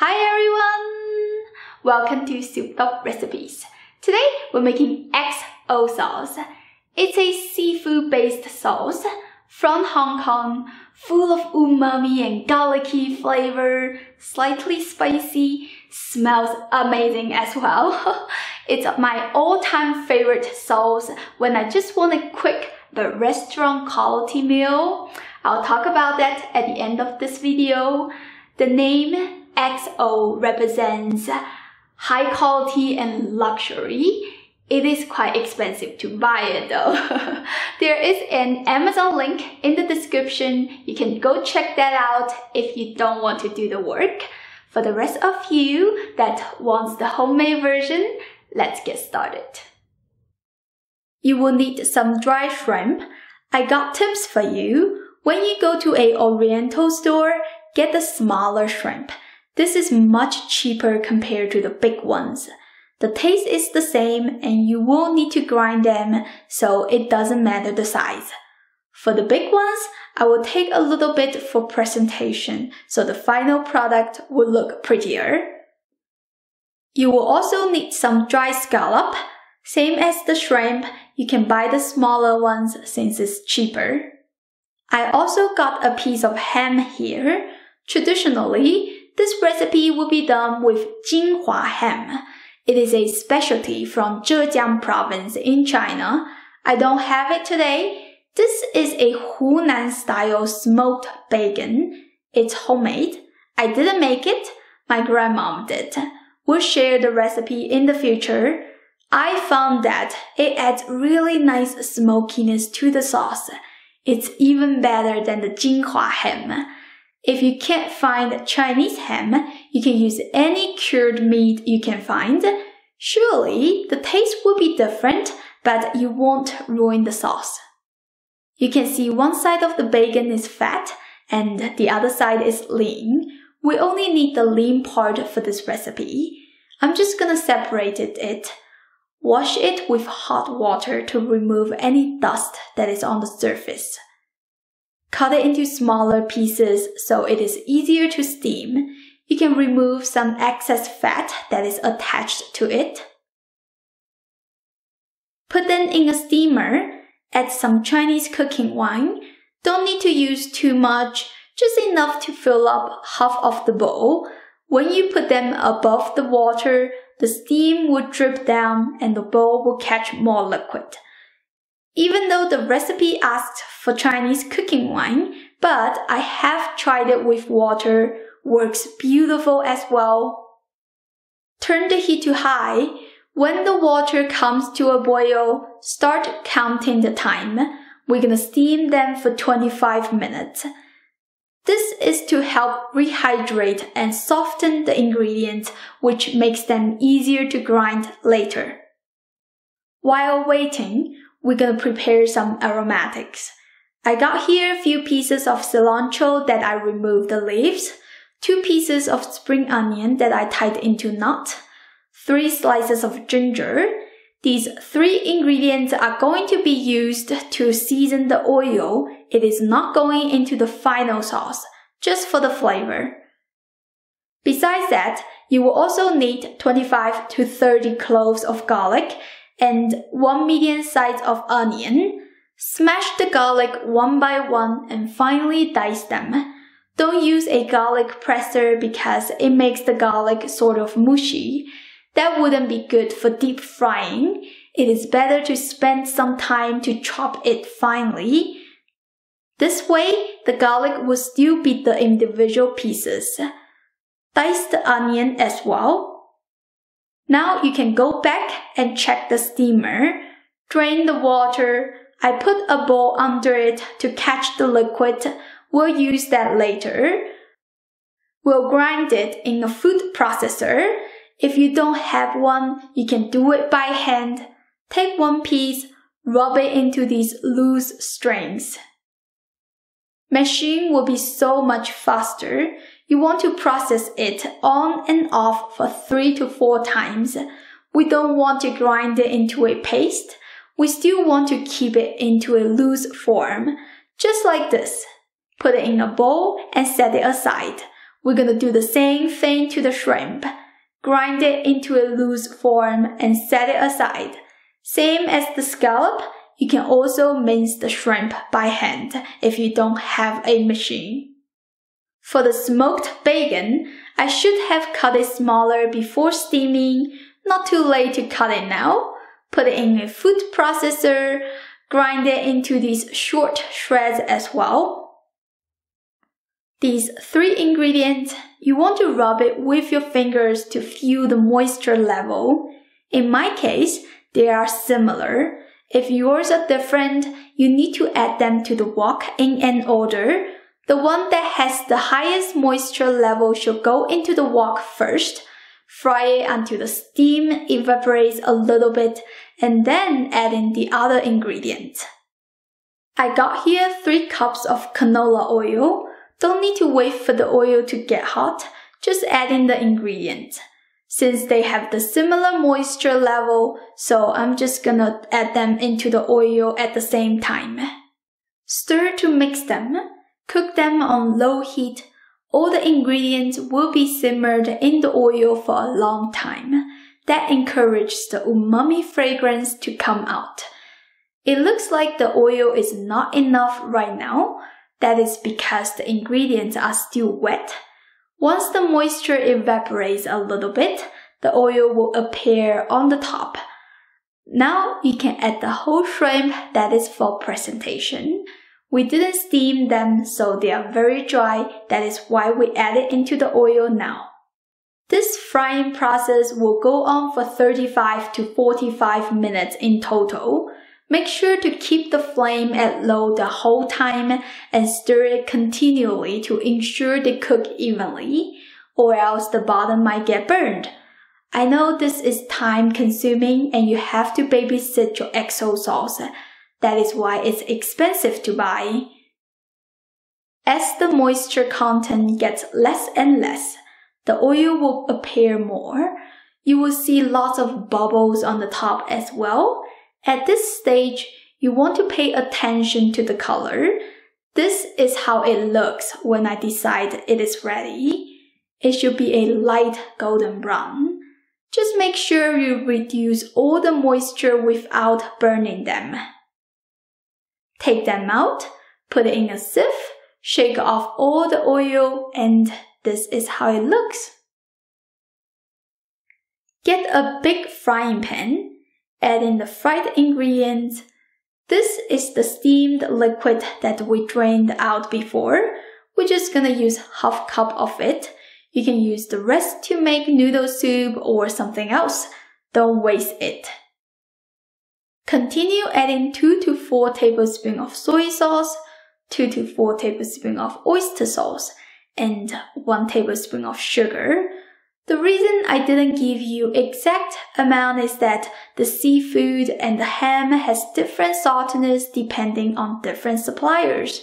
Hi everyone! Welcome to Soup Top Recipes. Today we're making XO sauce. It's a seafood-based sauce from Hong Kong, full of umami and garlicky flavor, slightly spicy, smells amazing as well. It's my all-time favorite sauce when I just want a quick but restaurant quality meal. I'll talk about that at the end of this video. The name XO represents high quality and luxury. It is quite expensive to buy it though. There is an Amazon link in the description. You can go check that out if you don't want to do the work. For the rest of you that wants the homemade version, let's get started. You will need some dry shrimp. I got tips for you. When you go to an Oriental store, get the smaller shrimp. This is much cheaper compared to the big ones. The taste is the same and you won't need to grind them, so it doesn't matter the size. For the big ones, I will take a little bit for presentation, so the final product will look prettier. You will also need some dry scallop. Same as the shrimp, you can buy the smaller ones since it's cheaper. I also got a piece of ham here. Traditionally, this recipe will be done with Jin Hua ham. It is a specialty from Zhejiang province in China. I don't have it today. This is a Hunan-style smoked bacon. It's homemade. I didn't make it. My grandmom did. We'll share the recipe in the future. I found that it adds really nice smokiness to the sauce. It's even better than the Jin Hua ham. If you can't find Chinese ham, you can use any cured meat you can find. Surely, the taste will be different, but you won't ruin the sauce. You can see one side of the bacon is fat and the other side is lean. We only need the lean part for this recipe. I'm just gonna separate it. Wash it with hot water to remove any dust that is on the surface. Cut it into smaller pieces so it is easier to steam. You can remove some excess fat that is attached to it. Put them in a steamer. Add some Chinese cooking wine. Don't need to use too much, just enough to fill up half of the bowl. When you put them above the water, the steam will drip down and the bowl will catch more liquid. Even though the recipe asked for Chinese cooking wine, but I have tried it with water, works beautiful as well. Turn the heat to high. When the water comes to a boil, start counting the time. We're gonna steam them for 25 minutes. This is to help rehydrate and soften the ingredients, which makes them easier to grind later. While waiting, we're gonna prepare some aromatics. I got here a few pieces of cilantro that I removed the leaves, 2 pieces of spring onion that I tied into knot, 3 slices of ginger. These 3 ingredients are going to be used to season the oil. It is not going into the final sauce, just for the flavor. Besides that, you will also need 25 to 30 cloves of garlic and 1 medium size of onion. Smash the garlic one by one and finely dice them. Don't use a garlic presser because it makes the garlic sort of mushy. That wouldn't be good for deep frying. It is better to spend some time to chop it finely. This way, the garlic will still be the individual pieces. Dice the onion as well. Now you can go back and check the steamer. Drain the water. I put a bowl under it to catch the liquid. We'll use that later. We'll grind it in a food processor. If you don't have one, you can do it by hand. Take one piece, rub it into these loose strings. Mashing will be so much faster. You want to process it on and off for 3 to 4 times. We don't want to grind it into a paste. We still want to keep it into a loose form, just like this. Put it in a bowl and set it aside. We're gonna do the same thing to the shrimp. Grind it into a loose form and set it aside. Same as the scallop, you can also mince the shrimp by hand if you don't have a machine. For the smoked bacon, I should have cut it smaller before steaming. Not too late to cut it now. Put it in a food processor. Grind it into these short shreds as well. These 3 ingredients, you want to rub it with your fingers to feel the moisture level. In my case, they are similar. If yours are different, you need to add them to the wok in an order. The one that has the highest moisture level should go into the wok first. Fry it until the steam evaporates a little bit and then add in the other ingredients. I got here 3 cups of canola oil. Don't need to wait for the oil to get hot, just add in the ingredients. Since they have the similar moisture level, so I'm just gonna add them into the oil at the same time. Stir to mix them. Cook them on low heat. All the ingredients will be simmered in the oil for a long time. That encourages the umami fragrance to come out. It looks like the oil is not enough right now. That is because the ingredients are still wet. Once the moisture evaporates a little bit, the oil will appear on the top. Now you can add the whole shrimp, that is for presentation. We didn't steam them, so they are very dry. That is why we add it into the oil now. This frying process will go on for 35 to 45 minutes in total. Make sure to keep the flame at low the whole time and stir it continually to ensure they cook evenly, or else the bottom might get burned. I know this is time consuming and you have to babysit your XO sauce. That is why it's expensive to buy. As the moisture content gets less and less, the oil will appear more. You will see lots of bubbles on the top as well. At this stage, you want to pay attention to the color. This is how it looks when I decide it is ready. It should be a light golden brown. Just make sure you reduce all the moisture without burning them. Take them out, put it in a sieve, shake off all the oil, and this is how it looks. Get a big frying pan. Add in the fried ingredients. This is the steamed liquid that we drained out before. We're just gonna use half cup of it. You can use the rest to make noodle soup or something else. Don't waste it. Continue adding 2 to 4 tablespoons of soy sauce, 2 to 4 tablespoons of oyster sauce, and 1 tablespoon of sugar. The reason I didn't give you exact amount is that the seafood and the ham has different saltiness depending on different suppliers.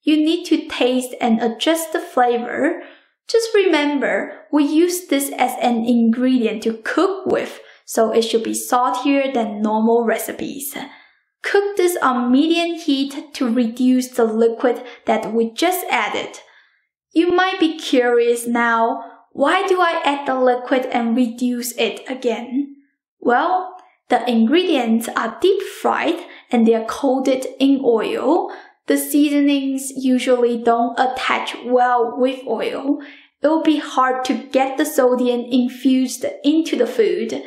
You need to taste and adjust the flavor. Just remember, we use this as an ingredient to cook with, so it should be saltier than normal recipes. Cook this on medium heat to reduce the liquid that we just added. You might be curious now, why do I add the liquid and reduce it again? Well, the ingredients are deep fried and they are coated in oil. The seasonings usually don't attach well with oil. It will be hard to get the sodium infused into the food.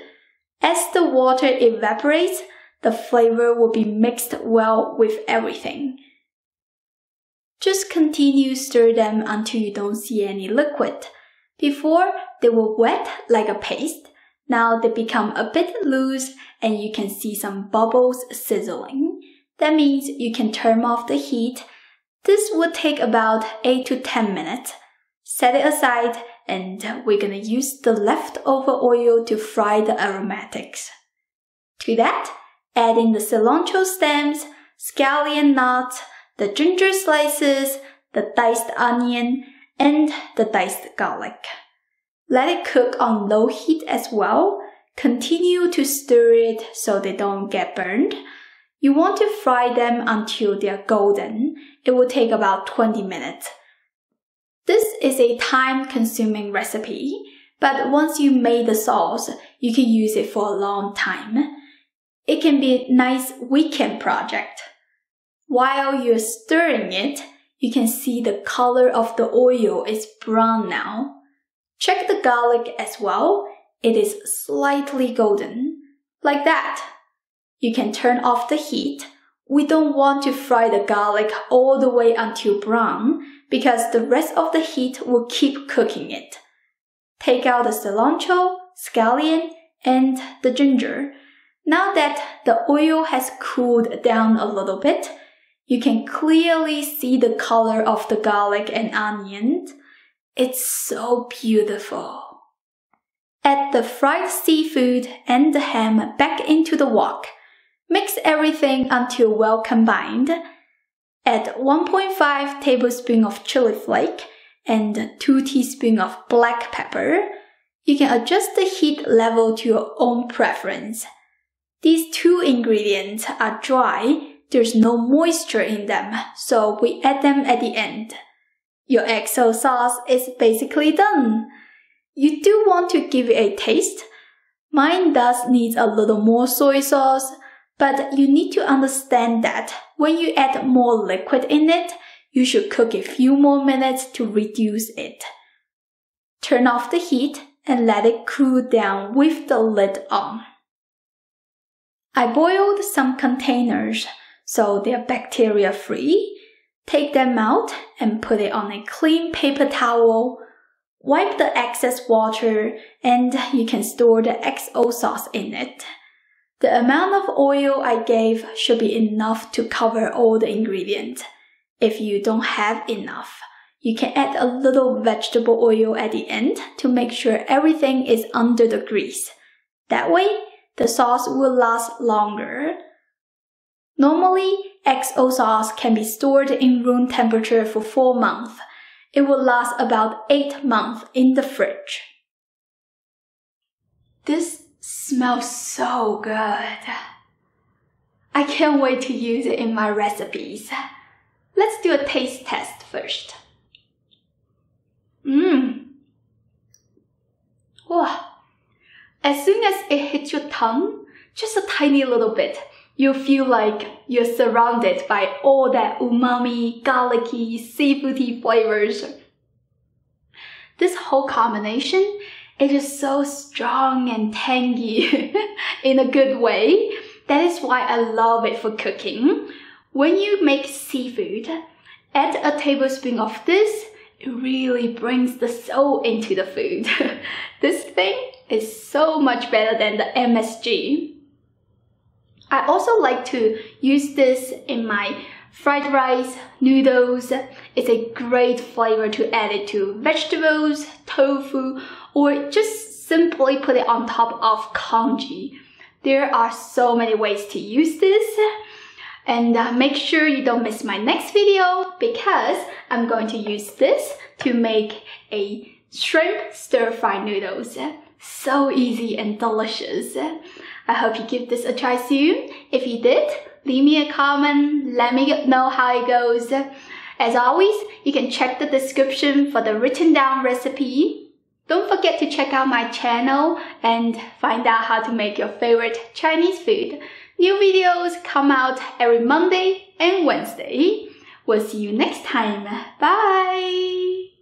As the water evaporates, the flavor will be mixed well with everything. Just continue stir them until you don't see any liquid. Before, they were wet like a paste. Now they become a bit loose and you can see some bubbles sizzling. That means you can turn off the heat. This will take about 8 to 10 minutes. Set it aside and we're gonna use the leftover oil to fry the aromatics. To that, add in the cilantro stems, scallion nuts, the ginger slices, the diced onion, and the diced garlic. Let it cook on low heat as well. Continue to stir it so they don't get burned. You want to fry them until they are golden. It will take about 20 minutes. This is a time-consuming recipe, but once you made the sauce, you can use it for a long time. It can be a nice weekend project. While you're stirring it, you can see the color of the oil is brown now. Check the garlic as well. It is slightly golden, like that. You can turn off the heat. We don't want to fry the garlic all the way until brown because the rest of the heat will keep cooking it. Take out the cilantro, scallion, and the ginger. Now that the oil has cooled down a little bit, you can clearly see the color of the garlic and onion. It's so beautiful. Add the fried seafood and the ham back into the wok. Mix everything until well combined. Add 1.5 tablespoons of chili flake and 2 teaspoons of black pepper. You can adjust the heat level to your own preference. These 2 ingredients are dry. There's no moisture in them, so we add them at the end. Your XO sauce is basically done. You do want to give it a taste. Mine does need a little more soy sauce, but you need to understand that when you add more liquid in it, you should cook a few more minutes to reduce it. Turn off the heat and let it cool down with the lid on. I boiled some containers so they're bacteria-free. Take them out and put it on a clean paper towel. Wipe the excess water and you can store the XO sauce in it. The amount of oil I gave should be enough to cover all the ingredients. If you don't have enough, you can add a little vegetable oil at the end to make sure everything is under the grease. That way, the sauce will last longer. Normally, XO sauce can be stored in room temperature for 4 months. It will last about 8 months in the fridge. This smells so good. I can't wait to use it in my recipes. Let's do a taste test first. Wow. As soon as it hits your tongue, just a tiny little bit, you'll feel like you're surrounded by all that umami, garlicky, seafoody flavors. This whole combination, it is so strong and tangy in a good way. That is why I love it for cooking. When you make seafood, add a tablespoon of this. It really brings the soul into the food. This thing is so much better than the MSG. I also like to use this in my fried rice, noodles. It's a great flavor to add it to vegetables, tofu, or just simply put it on top of congee. There are so many ways to use this. And make sure you don't miss my next video because I'm going to use this to make a shrimp stir-fried noodles. So easy and delicious. I hope you give this a try soon. If you did, leave me a comment, let me know how it goes. As always, you can check the description for the written down recipe. Don't forget to check out my channel and find out how to make your favorite Chinese food. New videos come out every Monday and Wednesday. We'll see you next time. Bye!